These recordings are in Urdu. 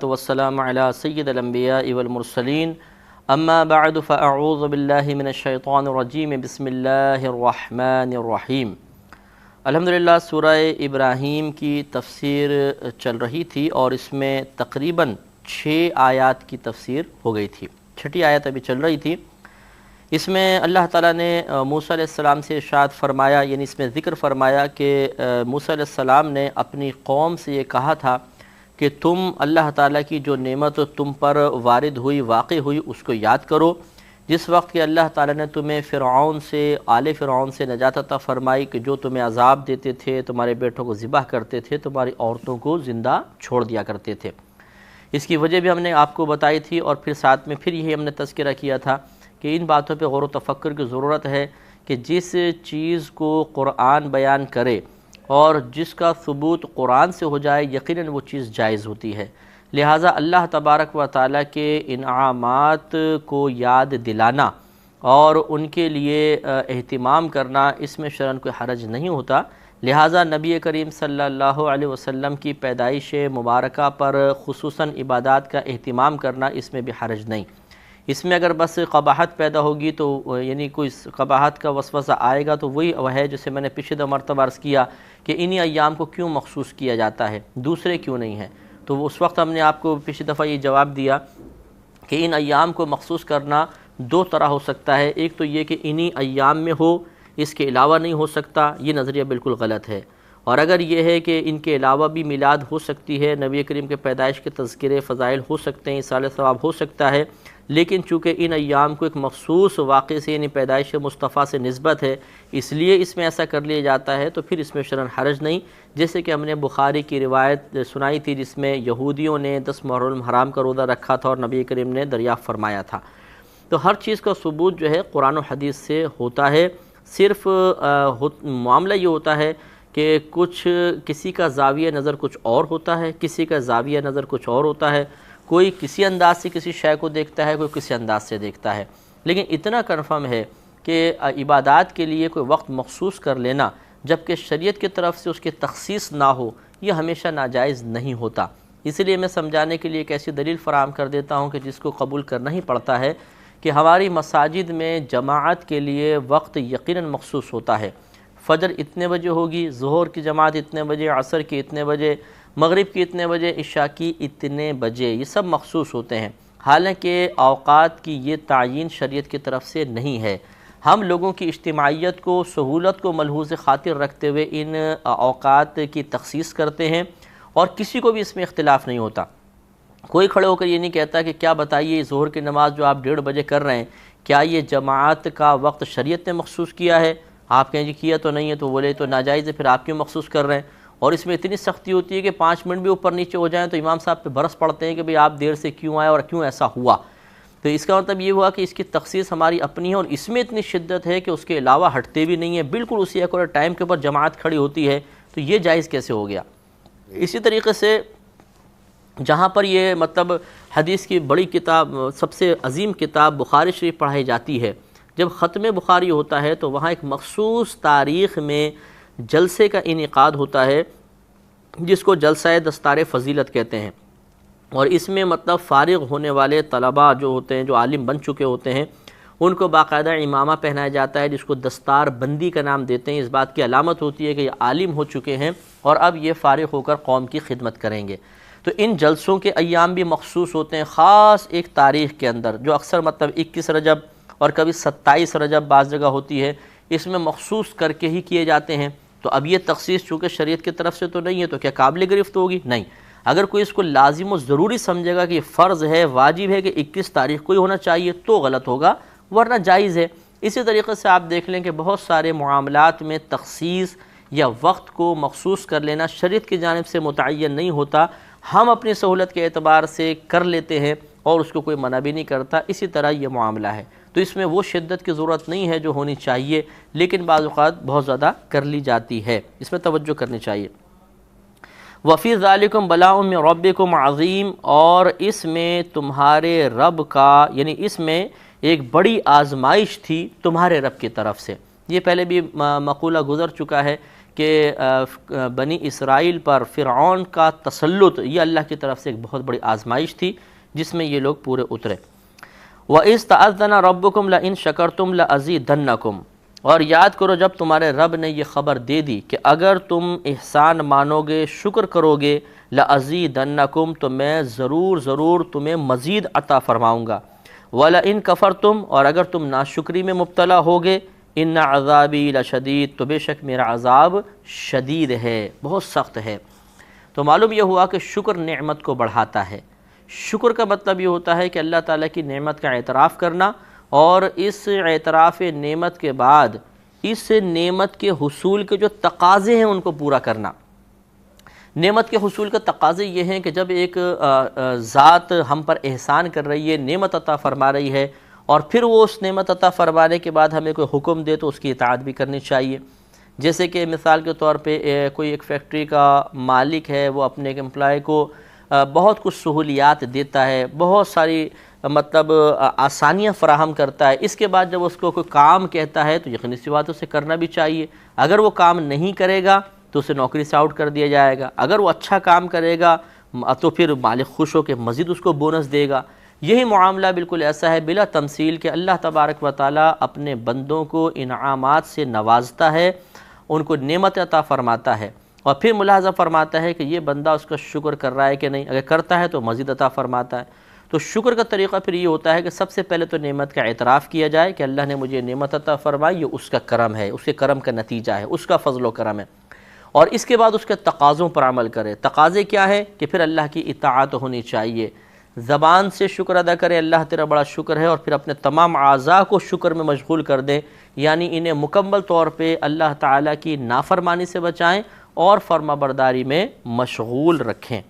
والسلام علی سید الانبیاء والمرسلین اما بعد فاعوذ باللہ من الشیطان الرجیم بسم اللہ الرحمن الرحیم۔ الحمدللہ سورہ ابراہیم کی تفسیر چل رہی تھی اور اس میں تقریباً 6 آیات کی تفسیر ہو گئی تھی۔ 6ٹھی آیت ابھی چل رہی تھی۔ اس میں اللہ تعالیٰ نے موسیٰ علیہ السلام سے ارشاد فرمایا، یعنی اس میں ذکر فرمایا کہ موسیٰ علیہ السلام نے اپنی قوم سے یہ کہا تھا کہ تم اللہ تعالیٰ کی جو نعمت تم پر وارد ہوئی، واقع ہوئی، اس کو یاد کرو۔ جس وقت کہ اللہ تعالیٰ نے تمہیں آل فرعون سے نجات عطا فرمائی کہ جو تمہیں عذاب دیتے تھے، تمہارے بیٹوں کو ذبح کرتے تھے، تمہاری عورتوں کو زندہ چھوڑ دیا کرتے تھے۔ اس کی وجہ بھی ہم نے آپ کو بتائی تھی، اور پھر ساتھ میں پھر یہی ہم نے تذکرہ کیا تھا کہ ان باتوں پہ غور و تفکر کی ضرورت ہے کہ جس چیز کو قرآن بیان کرے اور جس کا ثبوت قرآن سے ہو جائے، یقیناً وہ چیز جائز ہوتی ہے۔ لہٰذا اللہ تبارک و تعالیٰ کے انعامات کو یاد دلانا اور ان کے لیے اہتمام کرنا، اس میں شرعاً کوئی حرج نہیں ہوتا۔ لہٰذا نبی کریم صلی اللہ علیہ وسلم کی پیدائش مبارکہ پر خصوصاً عبادات کا اہتمام کرنا، اس میں بھی حرج نہیں۔ اس میں اگر بس قباحت پیدا ہوگی تو یعنی کوئی قباحت کا وسوسہ آئے گا تو وہی ہے جسے میں نے پچھلے مرتبہ عرض کیا کہ انہی ایام کو کیوں مخصوص کیا جاتا ہے، دوسرے کیوں نہیں ہیں۔ تو اس وقت ہم نے آپ کو پچھلی دفعہ یہ جواب دیا کہ ان ایام کو مخصوص کرنا 2 طرح ہو سکتا ہے۔ ایک تو یہ کہ انہی ایام میں ہو، اس کے علاوہ نہیں ہو سکتا، یہ نظریہ بالکل غلط ہے۔ اور اگر یہ ہے کہ ان کے علاوہ بھی میلاد ہو سکتی ہے، نبی کریم کے پیدائش کے تذکرے فضائل ہو سکتے ہیں، ایصال ثواب ہو سکتا ہے، لیکن چونکہ ان ایام کو ایک مخصوص واقعے سے یعنی پیدائش مصطفیٰ سے نسبت ہے، اس لیے اس میں ایسا کر لیا جاتا ہے، تو پھر اس میں شرعاً حرج نہیں۔ جیسے کہ ہم نے بخاری کی روایت سنائی تھی جس میں یہودیوں نے 10 محرم حرام کا روزہ رکھا تھا اور نبی کریم نے دریافت فرمایا تھا۔ تو ہر چیز کا ثبوت جو ہے قرآن و حدیث سے ہوتا ہے۔ صرف معاملہ یہ ہوتا ہے کہ کسی کا زاویہ نظر کچھ اور ہوتا ہے، کسی کا زاویہ نظر کچھ اور ہوتا ہے، کوئی کسی انداز سے کسی شے کو دیکھتا ہے، کوئی کسی انداز سے دیکھتا ہے، لیکن اتنا کنفرم ہے کہ عبادات کے لیے کوئی وقت مخصوص کر لینا جبکہ شریعت کی طرف سے اس کی تخصیص نہ ہو، یہ ہمیشہ ناجائز نہیں ہوتا۔ اس لیے میں سمجھانے کے لیے ایک ایسی دلیل فراہم کر دیتا ہوں کہ جس کو قبول کرنا ہی پڑتا ہے کہ ہماری مساجد میں جماعت کے لیے وقت یقیناً مخصوص ہوتا ہے۔ فجر اتنے بجے ہوگی، ظہر کی جماعت اتنے بجے، عصر کی اتنے بجے، مغرب کی اتنے بجے، عشاء کی اتنے بجے، یہ سب مخصوص ہوتے ہیں۔ حالانکہ اوقات کی یہ تعیین شریعت کی طرف سے نہیں ہے۔ ہم لوگوں کی اجتماعیت کو، سہولت کو ملحوظ خاطر رکھتے ہوئے ان اوقات کی تخصیص کرتے ہیں اور کسی کو بھی اس میں اختلاف نہیں ہوتا۔ کوئی کھڑے ہو کر یہ نہیں کہتا کہ کیا بتائیے ظہر کی نماز جو آپ 1:30 بجے کر رہے ہیں، کیا یہ جماعت کا وقت شریعت نے مخصوص کیا ہے؟ آپ کہیں جی کیا تو نہیں ہے، تو بولے تو ناجائز ہے، پھر آپ کیوں مخصوص کر رہے ہیں؟ اور اس میں اتنی سختی ہوتی ہے کہ 5 منٹ بھی اوپر نیچے ہو جائیں تو امام صاحب پہ برس پڑتے ہیں کہ بھئی آپ دیر سے کیوں آئے اور کیوں ایسا ہوا۔ تو اس کا مطلب یہ ہوا کہ اس کی تخصیص ہماری اپنی ہے اور اس میں اتنی شدت ہے کہ اس کے علاوہ ہٹتے بھی نہیں ہیں، بالکل اسی ایکورٹ ٹائم کے اوپر جماعت کھڑی ہوتی ہے، تو یہ جائز کیسے ہو گیا؟ اسی طریقے سے جہاں پر یہ مطلب حدیث کی بڑی کتاب، سب سے عظیم کتاب بخاری شریف پڑھائی جاتی ہے، جب ختم بخاری ہوتا ہے تو وہاں ایک مخصوص تاریخ میں جلسے کا انعقاد ہوتا ہے جس کو جلسہ دستار فضیلت کہتے ہیں، اور اس میں مطلب فارغ ہونے والے طلباء جو ہوتے ہیں، جو عالم بن چکے ہوتے ہیں، ان کو باقاعدہ امامہ پہنایا جاتا ہے جس کو دستار بندی کا نام دیتے ہیں۔ اس بات کی علامت ہوتی ہے کہ یہ عالم ہو چکے ہیں اور اب یہ فارغ ہو کر قوم کی خدمت کریں گے۔ تو ان جلسوں کے ایام بھی مخصوص ہوتے ہیں خاص ایک تاریخ کے اندر، جو اکثر مطلب 21 رجب اور کبھی 27 رجب بعض جگہ ہوتی ہے، اس میں مخصوص کر کے ہی کیے جاتے ہیں۔ تو اب یہ تخصیص چونکہ شریعت کی طرف سے تو نہیں ہے تو کیا قابل گرفت ہوگی؟ نہیں۔ اگر کوئی اس کو لازم و ضروری سمجھے گا کہ یہ فرض ہے، واجب ہے کہ 21 تاریخ کو ہی ہونا چاہیے، تو غلط ہوگا، ورنہ جائز ہے۔ اسی طریقے سے آپ دیکھ لیں کہ بہت سارے معاملات میں تخصیص یا وقت کو مخصوص کر لینا شریعت کی جانب سے متعین نہیں ہوتا، ہم اپنی سہولت کے اعتبار سے کر لیتے ہیں اور اس کو کوئی منع بھی نہیں کرتا۔ اسی طرح یہ معاملہ ہے، تو اس میں وہ شدت کی ضرورت نہیں ہے جو ہونی چاہیے، لیکن بعض اوقات بہت زیادہ کر لی جاتی ہے، اس میں توجہ کرنی چاہیے۔ وَفِي ذَلِكُمْ بَلَاءٌ مِّن رَبِّكُمْ عَظِيمٌ، اور اس میں تمہارے رب کا، یعنی اس میں ایک بڑی آزمائش تھی تمہارے رب کی طرف سے۔ یہ پہلے بھی مقولہ گزر چکا ہے کہ بنی اسرائیل پر فرعون کا تسلط یہ اللہ کی طرف سے ایک بہت بڑی آزمائش تھی جس میں یہ لوگ پورے اترے۔ وَإِذْ تَأَذَّنَ رَبُّكُمْ لَإِن شَكَرْتُمْ لَأَزِيدَنَّكُمْ، اور یاد کرو جب تمہارے رب نے یہ خبر دے دی کہ اگر تم احسان مانو گے، شکر کرو گے، لَأَزِيدَنَّكُمْ، تو میں ضرور تمہیں مزید عطا فرماؤں گا، وَلَئِن كَفَرْتُمْ، اور اگر تم ناشکری میں مبتلا ہوگے، ان عذابی لشدید، تو بے شک میرا عذاب شدید ہے، بہت سخت ہے۔ تو معلوم یہ ہوا کہ شکر نعمت کو بڑھاتا ہے۔ شکر کا مطلب یہ ہوتا ہے کہ اللہ تعالیٰ کی نعمت کا اعتراف کرنا، اور اس اعتراف نعمت کے بعد اس نعمت کے حصول کے جو تقاضے ہیں ان کو پورا کرنا۔ نعمت کے حصول کا تقاضے یہ ہیں کہ جب ایک ذات ہم پر احسان کر رہی ہے، نعمت عطا فرما رہی ہے، اور پھر وہ اس نعمت عطا فرمانے کے بعد ہمیں کوئی حکم دے تو اس کی اطاعت بھی کرنی چاہیے۔ جیسے کہ مثال کے طور پہ کوئی ایک فیکٹری کا مالک ہے، وہ اپنے ایک امپلائی کو بہت کچھ سہولیات دیتا ہے، بہت ساری مطلب آسانیاں فراہم کرتا ہے، اس کے بعد جب اس کو کوئی کام کہتا ہے تو یقینی سی بات اسے کرنا بھی چاہیے۔ اگر وہ کام نہیں کرے گا تو اسے نوکری سے آؤٹ کر دیا جائے گا، اگر وہ اچھا کام کرے گا تو پھر مالک خوش ہو کے مزید اس کو بونس دے گا۔ یہی معاملہ بالکل ایسا ہے بلا تمثیل کہ اللہ تبارک و تعالیٰ اپنے بندوں کو انعامات سے نوازتا ہے، ان کو نعمت عطا فرماتا ہے، اور پھر ملاحظہ فرماتا ہے کہ یہ بندہ اس کا شکر کر رہا ہے کہ نہیں، اگر کرتا ہے تو مزید عطا فرماتا ہے۔ تو شکر کا طریقہ پھر یہ ہوتا ہے کہ سب سے پہلے تو نعمت کا اعتراف کیا جائے کہ اللہ نے مجھے نعمت عطا فرمائی، یہ اس کا کرم ہے، اس کے کرم کا نتیجہ ہے، اس کا فضل و کرم ہے، اور اس کے بعد اس کے تقاضوں پر عمل کرے۔ تقاضے کیا ہے کہ پھر اللہ کی اطاعت ہونی چاہیے، زبان سے شکر ادا کرے اللہ تیرا بڑا شکر ہے، اور پھر اپنے تمام اعضاء کو شکر میں مشغول کر دیں، یعنی انہیں مکمل طور پہ اللہ تعالیٰ کی نافرمانی سے بچائیں اور فرما برداری میں مشغول رکھیں۔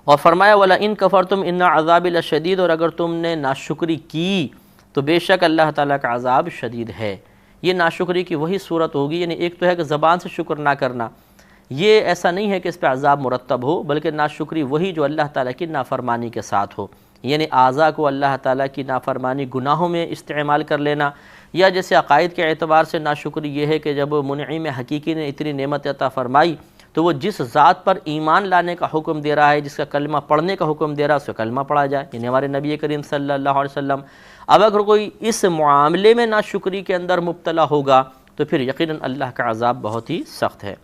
اور فرمایا وَلَئِن كَفَرْتُمْ إِنَّ عَذَابِ لَشَدِيدٌ، اور اگر تم نے ناشکری کی تو بے شک اللہ تعالیٰ کا عذاب شدید ہے۔ یہ ناشکری کی وہی صورت ہوگی، یعنی ایک تو ہے کہ زبان سے شکر نہ کرنا، یہ ایسا نہیں ہے کہ اس پہ عذاب مرتب ہو، بلکہ ناشکری وہی جو اللہ تعالیٰ کی نافرمانی کے ساتھ ہو، یعنی اعضاء کو اللہ تعالیٰ کی نافرمانی گناہوں میں استعمال کر لینا، یا جیسے عقائد کے اعتبار سے ناشکری یہ ہے کہ جب منعم حقیقی نے اتنی نعمت عطا فرمائی تو وہ جس ذات پر ایمان لانے کا حکم دے رہا ہے، جس کا کلمہ پڑھنے کا حکم دے رہا ہے، اس کا کلمہ پڑھا جائے، یعنی ہمارے نبی کریم صلی اللہ علیہ وسلم۔ اب اگر کوئی اس معاملے میں ناشکری کے اندر مبتلا ہوگا تو پھر یقیناً اللہ کا عذاب بہت ہی سخت ہے۔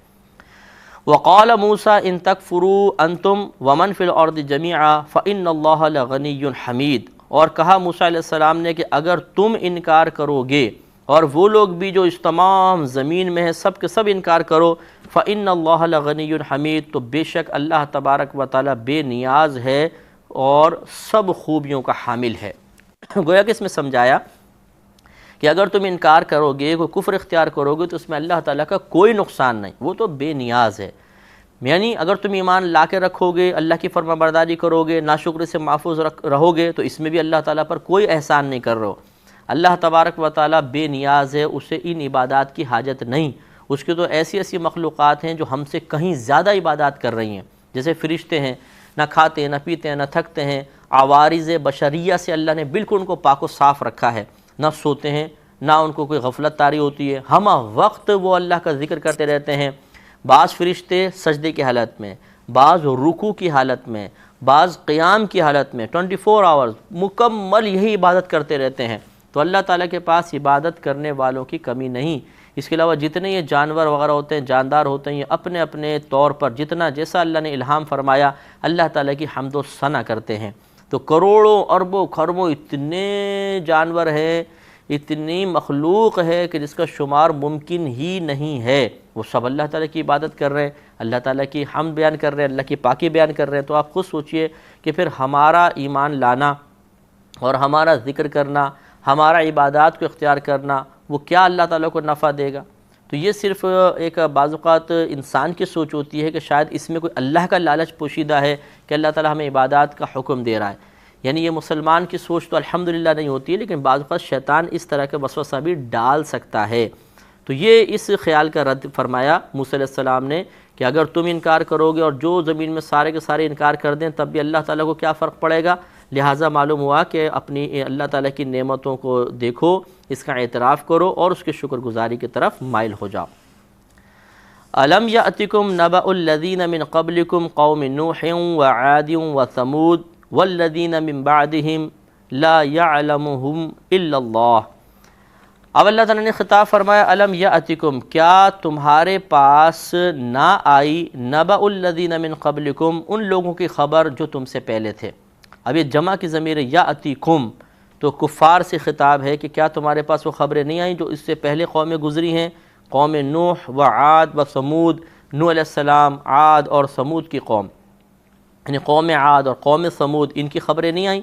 وقال موسیٰ ان تکفروا انتم ومن فی الارض جمیعا فإن اللہ لغنی حمید، اور کہا موسیٰ علیہ السلام نے کہ اگر تم انکار کرو گے اور وہ لوگ بھی جو اس تمام زمین میں ہیں سب کے سب انکار کرو، فإن اللہ لغنی حمید، تو بے شک اللہ تبارک و تعالی بے نیاز ہے اور سب خوبیوں کا حامل ہے۔ گویا کہ اس میں سمجھایا کہ اگر تم انکار کرو گے، کوئی کفر اختیار کرو گے تو اس میں اللہ تعالیٰ کا کوئی نقصان نہیں، وہ تو بے نیاز ہے۔ یعنی اگر تم ایمان لا کے رکھو گے، اللہ کی فرما برداری کرو گے، ناشکری سے محفوظ رہو گے، تو اس میں بھی اللہ تعالیٰ پر کوئی احسان نہیں کر رہے ہو۔ اللہ تبارک و تعالیٰ بے نیاز ہے، اسے ان عبادات کی حاجت نہیں۔ اس کی تو ایسی ایسی مخلوقات ہیں جو ہم سے کہیں زیادہ عبادات کر رہی ہیں، جیسے فرشتے ہیں، نہ کھاتے ہیں، نہ پیتے ہیں، نہ تھکتے ہیں، عوارض بشریہ سے اللہ نے بالکل ان کو پاک و صاف رکھا ہے، نہ سوتے ہیں، نہ ان کو کوئی غفلت طاری ہوتی ہے، ہمہ وقت وہ اللہ کا ذکر کرتے رہتے ہیں۔ بعض فرشتے سجدے کی حالت میں، بعض رکوع کی حالت میں، بعض قیام کی حالت میں 24 آورز مکمل یہی عبادت کرتے رہتے ہیں۔ تو اللہ تعالیٰ کے پاس عبادت کرنے والوں کی کمی نہیں۔ اس کے علاوہ جتنے یہ جانور وغیرہ ہوتے ہیں، جاندار ہوتے ہیں، یہ اپنے اپنے طور پر جتنا جیسا اللہ نے الہام فرمایا اللہ تعالیٰ کی حمد و ثنا کرتے ہیں۔ تو کروڑوں اربوں خربوں اتنے جانور ہیں، اتنی مخلوق ہے کہ جس کا شمار ممکن ہی نہیں ہے، وہ سب اللہ تعالیٰ کی عبادت کر رہے ہیں، اللہ تعالیٰ کی حمد بیان کر رہے ہیں، اللہ کی پاکی بیان کر رہے ہیں۔ تو آپ خود سوچئے کہ پھر ہمارا ایمان لانا اور ہمارا ذکر کرنا، ہمارا عبادات کو اختیار کرنا، وہ کیا اللہ تعالیٰ کو نفع دے گا؟ تو یہ صرف ایک بعض اوقات انسان کی سوچ ہوتی ہے کہ شاید اس میں کوئی اللہ کا لالچ پوشیدہ ہے کہ اللہ تعالیٰ ہمیں عبادات کا حکم دے رہا ہے، یعنی یہ مسلمان کی سوچ تو الحمدللہ نہیں ہوتی ہے، لیکن بعض اوقات شیطان اس طرح کے وسوسہ بھی ڈال سکتا ہے۔ تو یہ اس خیال کا رد فرمایا موسیٰ علیہ السلام نے کہ اگر تم انکار کرو گے اور جو زمین میں سارے کے سارے انکار کر دیں تب بھی اللہ تعالیٰ کو کیا فرق پڑے گا؟ لہٰذا معلوم ہوا کہ اپنی اللہ تعالیٰ کی نعمتوں کو دیکھو، اس کا اعتراف کرو اور اس کے شکر گزاری کی طرف مائل ہو جاؤ۔ الم یأتکم نبأ الذین من قبلکم قوم نوح وعاد وثمود والذین من بعدہم لا یعلمہم الا اللہ۔ اب اللہ تعالیٰ نے خطاب فرمایا الم یأتکم، کیا تمہارے پاس نہ آئی نبأ الذین من قبلکم، ان لوگوں کی خبر جو تم سے پہلے تھے۔ اب یہ جمع کی ضمیر یأتیکم تو کفار سے خطاب ہے کہ کیا تمہارے پاس وہ خبریں نہیں آئیں جو اس سے پہلے قومیں گزری ہیں، قوم نوح و عاد و ثمود، نوح علیہ السلام، عاد اور ثمود کی قوم، یعنی قوم عاد اور قوم ثمود، ان کی خبریں نہیں آئیں۔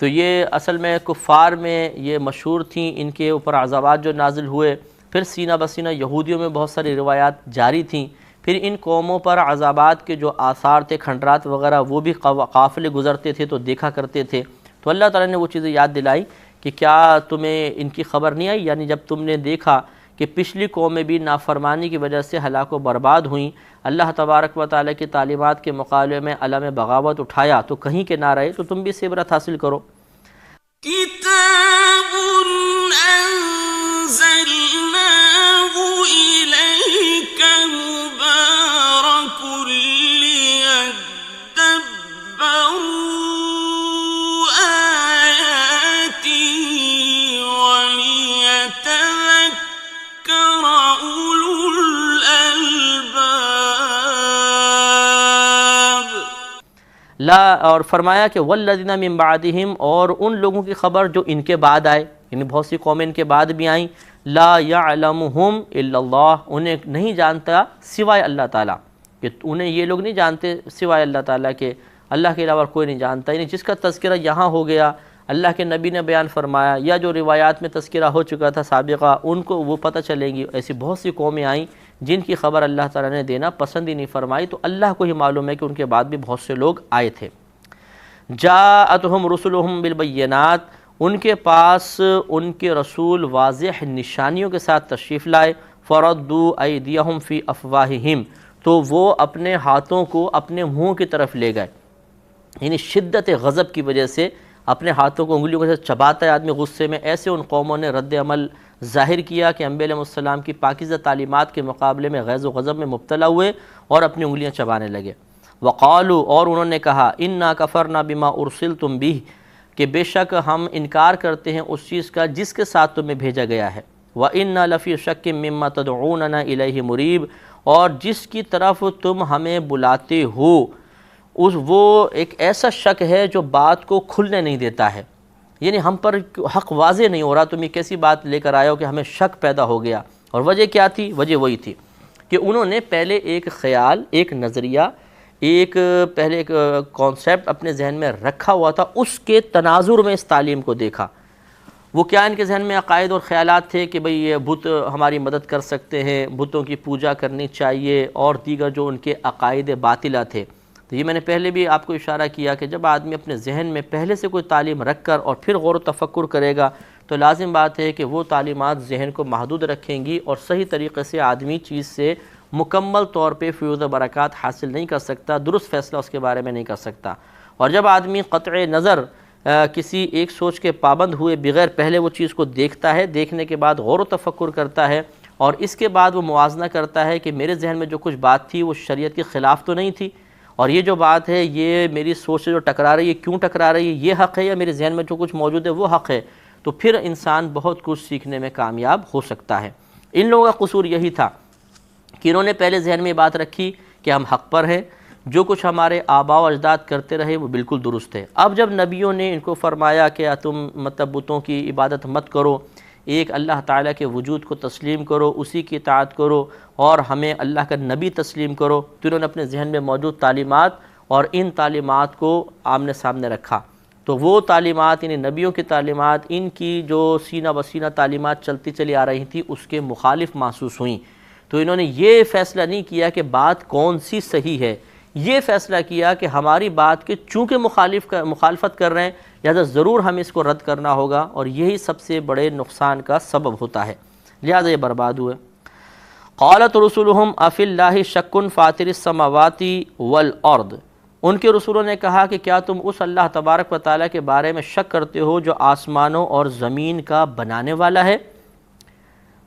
تو یہ اصل میں کفار میں یہ مشہور تھیں، ان کے اوپر عذابات جو نازل ہوئے، پھر سینہ بسینہ یہودیوں میں بہت ساری روایات جاری تھیں، پھر ان قوموں پر عذابات کے جو آثار تھے، کھنڈرات وغیرہ، وہ بھی قافلے گزرتے تھے تو دیکھا کرتے تھے۔ تو اللہ تعالیٰ نے وہ چیزیں یاد دلائی کہ کیا تمہیں ان کی خبر نہیں آئی، یعنی جب تم نے دیکھا کہ پچھلی قومیں بھی نافرمانی کی وجہ سے ہلاک و برباد ہوئیں، اللہ تبارک و تعالیٰ کی تعلیمات کے مقابلے میں علم بغاوت اٹھایا تو کہیں کے نہ رہے، تو تم بھی اس سے عبرت حاصل کرو۔ کتاب انزلناہ الیک مبارک لیدبروا آیاتہ ولیتذکر اولو الالباب۔ لا، اور فرمایا کہ والذین من بعدہم، اور ان لوگوں کی خبر جو ان کے بعد آئے، یعنی بہت سی قومیں ان کے بعد بھی آئیں، لا یعلمہم الا اللہ، انہیں نہیں جانتا سوائے اللہ تعالیٰ، کہ انہیں یہ لوگ نہیں جانتے سوائے اللہ تعالیٰ کے، اللہ کے علاوہ کوئی نہیں جانتا۔ یعنی جس کا تذکرہ یہاں ہو گیا، اللہ کے نبی نے بیان فرمایا، یا جو روایات میں تذکرہ ہو چکا تھا سابقہ، ان کو وہ پتہ چلیں گی۔ ایسی بہت سی قومیں آئیں جن کی خبر اللہ تعالیٰ نے دینا پسند ہی نہیں فرمائی، تو اللہ کو ہی معلوم ہے کہ ان کے بعد بھی بہت سے لوگ آئے تھے۔ جاءتہم رسلہم بالبینات، ان کے پاس ان کے رسول واضح نشانیوں کے ساتھ تشریف لائے، فردوا ایدیہم فی افواہہم، تو وہ اپنے ہاتھوں کو اپنے منہ کی طرف لے گئے، یعنی شدت غضب کی وجہ سے اپنے ہاتھوں کو انگلیوں کے ساتھ چباتا ہے آدمی غصے میں۔ ایسے ان قوموں نے رد عمل ظاہر کیا کہ انبیاء علیہ السلام کی پاکیزہ تعلیمات کے مقابلے میں غیظ و غضب میں مبتلا ہوئے اور اپنی انگلیاں چبانے لگے۔ وقالوا، اور انہوں نے کہا، انا کفرنا بما ارسلتم بہ، کہ بے شک ہم انکار کرتے ہیں اس چیز کا جس کے ساتھ تمہیں بھیجا گیا ہے، وَإِنَّا لَفِي شَكٍّ مِّمَّا تَدْعُونَنَا إِلَيْهِ مُرِيبٍ، اور جس کی طرف تم ہمیں بلاتے ہو وہ ایک ایسا شک ہے جو بات کو کھلنے نہیں دیتا ہے، یعنی ہم پر حق واضح نہیں ہو رہا، تم یہ کیسی بات لے کر آئے ہو کہ ہمیں شک پیدا ہو گیا۔ اور وجہ کیا تھی؟ وجہ وہی تھی کہ انہوں نے پہلے ایک خیال، ایک نظریہ، پہلے ایک کانسیپٹ اپنے ذہن میں رکھا ہوا تھا، اس کے تناظر میں اس تعلیم کو دیکھا۔ وہ کیا ان کے ذہن میں عقائد اور خیالات تھے کہ بھئی یہ بت ہماری مدد کر سکتے ہیں، بتوں کی پوجا کرنی چاہیے، اور دیگر جو ان کے عقائد باطلہ تھے۔ تو یہ میں نے پہلے بھی آپ کو اشارہ کیا کہ جب آدمی اپنے ذہن میں پہلے سے کوئی تعلیم رکھ کر اور پھر غور و تفکر کرے گا تو لازم بات ہے کہ وہ تعلیمات ذہن کو محدود رکھیں گی، اور صحیح طریقے سے آدمی چیز سے مکمل طور پہ فیوز و برکات حاصل نہیں کر سکتا، درست فیصلہ اس کے بارے میں نہیں کر سکتا۔ اور جب آدمی قطع نظر کسی ایک سوچ کے پابند ہوئے بغیر پہلے وہ چیز کو دیکھتا ہے، دیکھنے کے بعد غور و تفکر کرتا ہے، اور اس کے بعد وہ موازنہ کرتا ہے کہ میرے ذہن میں جو کچھ بات تھی وہ شریعت کے خلاف تو نہیں تھی، اور یہ جو بات ہے یہ میری سوچ سے جو ٹکرا رہی ہے، کیوں ٹکرا رہی ہے، یہ حق ہے یا میرے ذہن میں جو کچھ موجود ہے وہ حق ہے، تو پھر انسان بہت کچھ سیکھنے میں کامیاب ہو سکتا ہے۔ ان لوگوں کا قصور یہی تھا کہ انہوں نے پہلے ذہن میں یہ بات رکھی کہ ہم حق پر ہیں، جو کچھ ہمارے آباء و اجداد کرتے رہے وہ بالکل درست ہے۔ اب جب نبیوں نے ان کو فرمایا کہ تم بتوں کی عبادت مت کرو، ایک اللہ تعالیٰ کے وجود کو تسلیم کرو، اسی کی اطاعت کرو، اور ہمیں اللہ کا نبی تسلیم کرو، تو انہوں نے اپنے ذہن میں موجود تعلیمات اور ان تعلیمات کو آمنے سامنے رکھا۔ تو وہ تعلیمات یعنی نبیوں کی تعلیمات، ان کی جو سینہ بسینہ تعلیمات چلتی چلی آ رہی تھی اس کے مخالف محسوس ہوئیں، تو انہوں نے یہ فیصلہ نہیں کیا کہ بات کون سی صحیح ہے، یہ فیصلہ کیا کہ ہماری بات کے چونکہ مخالفت کر رہے ہیں لہذا ضرور ہمیں اس کو رد کرنا ہوگا، اور یہی سب سے بڑے نقصان کا سبب ہوتا ہے، لہذا یہ برباد ہوئے۔ قالت رسلہم افی اللہ شک فاطر السماوات والارض، ان کے رسولوں نے کہا کہ کیا تم اس اللہ تبارک و تعالیٰ کے بارے میں شک کرتے ہو جو آسمانوں اور زمین کا بنانے والا ہے؟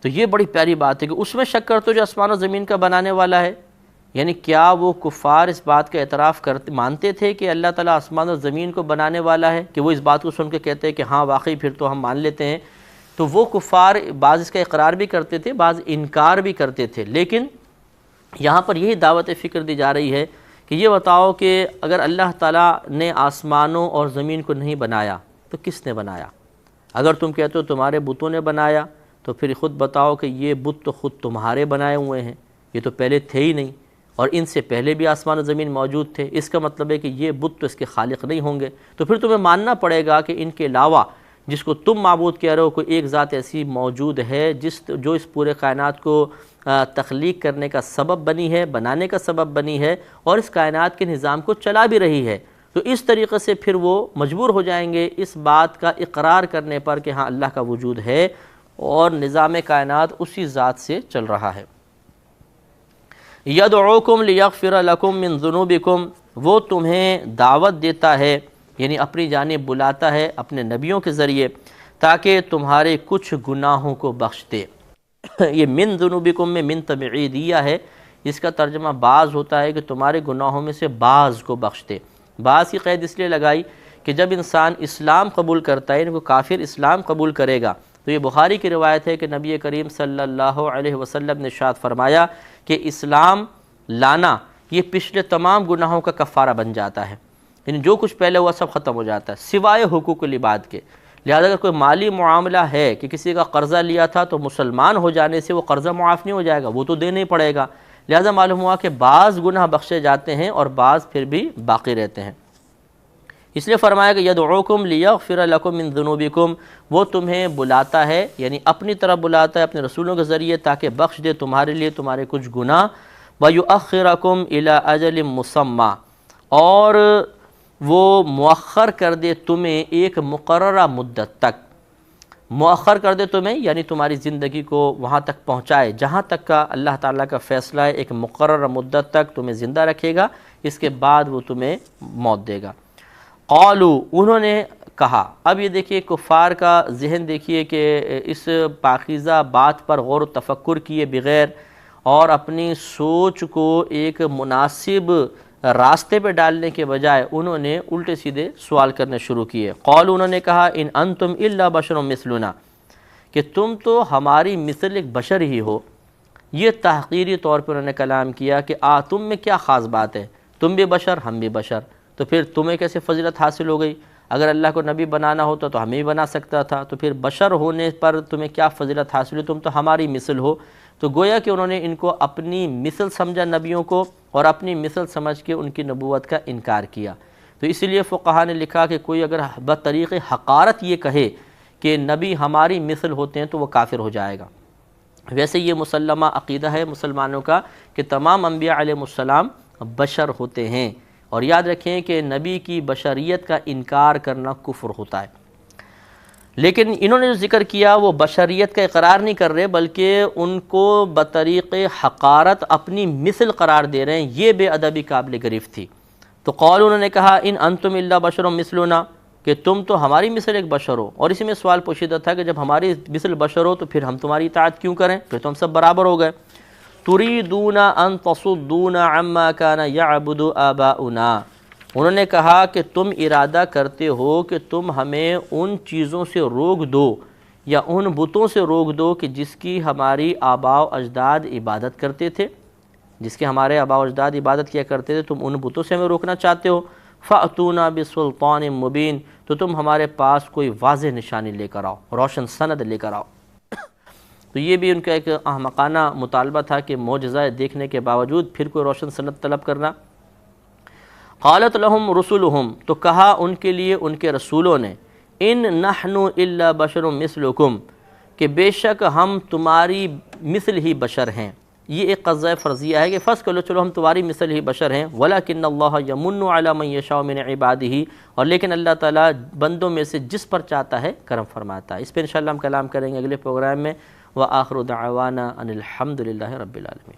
تو یہ بڑی پیاری بات ہے کہ اس میں شک کرتے ہو جو آسمان و زمین کا بنانے والا ہے. یعنی کیا وہ کفار اس بات کا اعتراف مانتے تھے کہ اللہ تعالیٰ آسمان و زمین کو بنانے والا ہے، کہ وہ اس بات کو سن کے کہتے ہیں کہ ہاں واقعی پھر تو ہم مان لیتے ہیں؟ تو وہ کفار بعض اس کا اقرار بھی کرتے تھے، بعض انکار بھی کرتے تھے. لیکن یہاں پر یہی دعوت فکر دی جا رہی ہے کہ یہ بتاؤ کہ اگر اللہ تعالیٰ نے آسمانوں اور زمین کو نہیں بنایا تو کس نے بنایا؟ اگر تم کہتے ہو تمہارے بتوں نے بنایا تو پھر خود بتاؤ کہ یہ بت تو خود تمہارے بنائے ہوئے ہیں، یہ تو پہلے تھے ہی نہیں، اور ان سے پہلے بھی آسمان و زمین موجود تھے. اس کا مطلب ہے کہ یہ بت تو اس کے خالق نہیں ہوں گے. تو پھر تمہیں ماننا پڑے گا کہ ان کے علاوہ جس کو تم معبود کہہ رہے ہو کوئی ایک ذات ایسی موجود ہے جو اس پورے کائنات کو تخلیق کرنے کا سبب بنی ہے، بنانے کا سبب بنی ہے، اور اس کائنات کے نظام کو چلا بھی رہی ہے. تو اس طریقے سے پھر وہ مجبور ہو جائیں گے اس بات کا اقرار کرنے پر کہ ہاں اللہ کا وجود ہے اور نظام کائنات اسی ذات سے چل رہا ہے. یدعوکم لیغفر لکم من ذنوبکم، وہ تمہیں دعوت دیتا ہے، یعنی اپنی جانب بلاتا ہے اپنے نبیوں کے ذریعے تاکہ تمہارے کچھ گناہوں کو بخش دے. یہ من ذنوبکم میں من تبعیدیہ ہے، اس کا ترجمہ بعض ہوتا ہے کہ تمہارے گناہوں میں سے بعض کو بخش دے. بعض کی قید اس لیے لگائی کہ جب انسان اسلام قبول کرتا ہے، یعنی کوئی کافر اسلام قبول کرے گا، تو یہ بخاری کی روایت ہے کہ نبی کریم صلی اللہ علیہ وسلم نے ارشاد فرمایا کہ اسلام لانا یہ پچھلے تمام گناہوں کا کفارہ بن جاتا ہے، یعنی جو کچھ پہلے ہوا سب ختم ہو جاتا ہے سوائے حقوق العباد کے. لہذا اگر کوئی مالی معاملہ ہے کہ کسی کا قرضہ لیا تھا تو مسلمان ہو جانے سے وہ قرضہ معاف نہیں ہو جائے گا، وہ تو دینا ہی پڑے گا. لہذا معلوم ہوا کہ بعض گناہ بخشے جاتے ہیں اور بعض پھر بھی باقی رہتے ہیں. اس لیے فرمایا کہ یدعوکم لیغفر لکم من ذنوبکم، وہ تمہیں بلاتا ہے، یعنی اپنی طرف بلاتا ہے اپنے رسولوں کے ذریعے تاکہ بخش دے تمہارے لیے تمہارے کچھ گناہ. وَيُؤَخِّرَكُمْ إِلَىٰ أَجَلٍ مُّسَمًّى، اور وہ مؤخر کر دے تمہیں ایک مقررہ مدت تک. مؤخر کر دے تمہیں یعنی تمہاری زندگی کو وہاں تک پہنچائے جہاں تک کا اللہ تعالیٰ کا فیصلہ ہے. ایک مقررہ مدت تک تمہیں زندہ رکھے گا، اس کے بعد وہ تمہیں موت دے گا. قالوا، انہوں نے کہا. اب یہ دیکھیے کفار کا ذہن دیکھیے کہ اس پاکیزہ بات پر غور و تفکر کیے بغیر اور اپنی سوچ کو ایک مناسب راستے پہ ڈالنے کے بجائے انہوں نے الٹے سیدھے سوال کرنے شروع کیے. قالوا، انہوں نے کہا ان انتم الا بشر مثلنا، کہ تم تو ہماری مثل ایک بشر ہی ہو. یہ تحقیری طور پر انہوں نے کلام کیا کہ تم میں کیا خاص بات ہے، تم بھی بشر ہم بھی بشر، تو پھر تمہیں کیسے فضیلت حاصل ہو گئی؟ اگر اللہ کو نبی بنانا ہوتا تو ہمیں بھی بنا سکتا تھا، تو پھر بشر ہونے پر تمہیں کیا فضیلت حاصل ہوئی؟ تم تو ہماری مثل ہو. تو گویا کہ انہوں نے ان کو اپنی مثل سمجھا نبیوں کو، اور اپنی مثل سمجھ کے ان کی نبوت کا انکار کیا. تو اسی لیے فقہا نے لکھا کہ کوئی اگر بطریق حقارت یہ کہے کہ نبی ہماری مثل ہوتے ہیں تو وہ کافر ہو جائے گا. ویسے یہ مسلمہ عقیدہ ہے مسلمانوں کا کہ تمام انبیاء علیہ السلام بشر ہوتے ہیں، اور یاد رکھیں کہ نبی کی بشریت کا انکار کرنا کفر ہوتا ہے. لیکن انہوں نے جو ذکر کیا وہ بشریت کا اقرار نہیں کر رہے، بلکہ ان کو بطریق حقارت اپنی مثل قرار دے رہے ہیں. یہ بے ادبی قابل گرفت تھی. تو قول انہوں نے کہا ان انتم الا بشر مثلنا، کہ تم تو ہماری مثل ایک بشر ہو. اور اسی میں سوال پوشیدہ تھا کہ جب ہماری مثل بشر ہو تو پھر ہم تمہاری اطاعت کیوں کریں؟ پھر تو ہم سب برابر ہو گئے. تريدون ان تصدونا عما كان يعبد آباؤنا، انہوں نے کہا کہ تم ارادہ کرتے ہو کہ تم ہمیں ان چیزوں سے روک دو یا ان بتوں سے روک دو کہ جس کی ہماری آباء و اجداد عبادت کرتے تھے، جس کے ہمارے آباء و اجداد عبادت کیا کرتے تھے، تم ان بتوں سے ہمیں روکنا چاہتے ہو. فأتونا بسلطان مبین، تو تم ہمارے پاس کوئی واضح نشانی لے کر آؤ، روشن سند لے کر آؤ. تو یہ بھی ان کا ایک احمقانہ مطالبہ تھا کہ معجزہ دیکھنے کے باوجود پھر کوئی روشن سند طلب کرنا. قالت لهم رسلهم، تو کہا ان کے لیے ان کے رسولوں نے، ان نحن الا بشر مثلکم، کہ بے شک ہم تمہاری مثل ہی بشر ہیں. یہ ایک قضیہ فرضیہ ہے کہ فرض کر لو چلو ہم تمہاری مثل ہی بشر ہیں. ولکن اللہ یمن علی من یشاء من عبادہ، اور لیکن اللہ تعالیٰ بندوں میں سے جس پر چاہتا ہے کرم فرماتا ہے. اس پہ انشاءاللہ ہم کلام کریں گے اگلے پروگرام میں. وآخر دعوانا ان الحمد للہ رب العالمین.